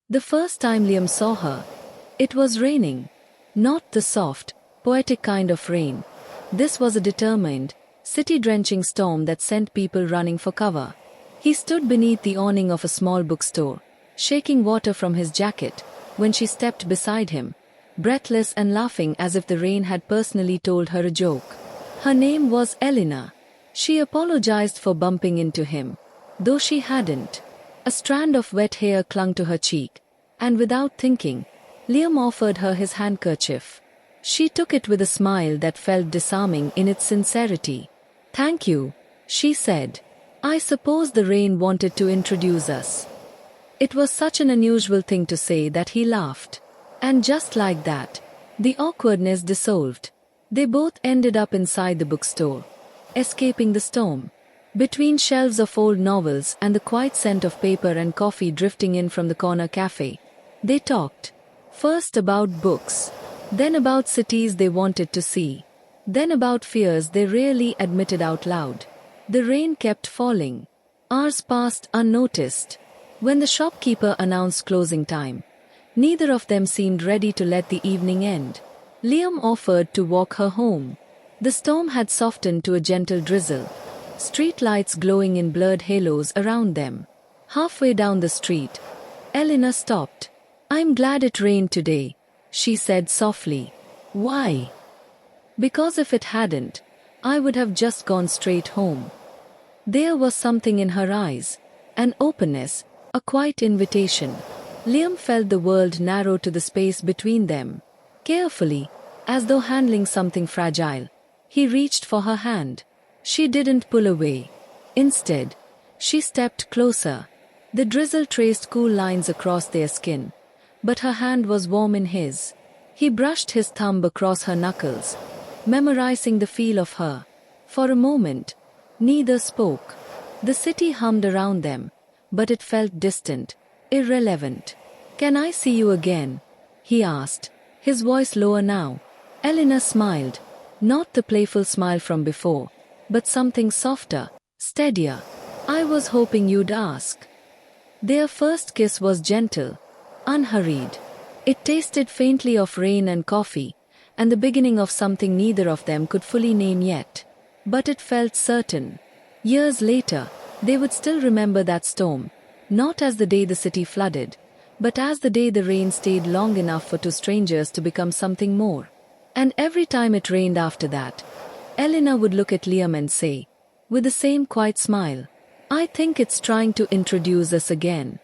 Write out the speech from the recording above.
The first time Liam saw her, it was raining. Not the soft, poetic kind of rain. This was a determined, city-drenching storm that sent people running for cover. He stood beneath the awning of a small bookstore, shaking water from his jacket, when she stepped beside him, breathless and laughing as if the rain had personally told her a joke. Her name was Elena. She apologized for bumping into him, though she hadn't. A strand of wet hair clung to her cheek, and without thinking, Liam offered her his handkerchief. She took it with a smile that felt disarming in its sincerity. "Thank you," she said. "I suppose the rain wanted to introduce us." It was such an unusual thing to say that he laughed. And just like that, the awkwardness dissolved. They both ended up inside the bookstore, escaping the storm. Between shelves of old novels and the quiet scent of paper and coffee drifting in from the corner cafe, they talked. First about books, then about cities they wanted to see, then about fears they rarely admitted out loud. The rain kept falling. Hours passed unnoticed. When the shopkeeper announced closing time, neither of them seemed ready to let the evening end. Liam offered to walk her home. The storm had softened to a gentle drizzle, street lights glowing in blurred halos around them. Halfway down the street, Elena stopped. "I'm glad it rained today," she said softly. "Why?" "Because if it hadn't, I would have just gone straight home." There was something in her eyes, an openness, a quiet invitation. Liam felt the world narrow to the space between them. Carefully, as though handling something fragile, he reached for her hand. She didn't pull away. Instead, she stepped closer. The drizzle traced cool lines across their skin, but her hand was warm in his. He brushed his thumb across her knuckles, memorizing the feel of her. For a moment, neither spoke. The city hummed around them, but it felt distant, irrelevant. "Can I see you again?" he asked, his voice lower now. Elena smiled, not the playful smile from before, but something softer, steadier. "I was hoping you'd ask." Their first kiss was gentle, unhurried. It tasted faintly of rain and coffee, and the beginning of something neither of them could fully name yet. But it felt certain. Years later, they would still remember that storm, not as the day the city flooded, but as the day the rain stayed long enough for two strangers to become something more. And every time it rained after that, Elena would look at Liam and say, with the same quiet smile, "I think it's trying to introduce us again."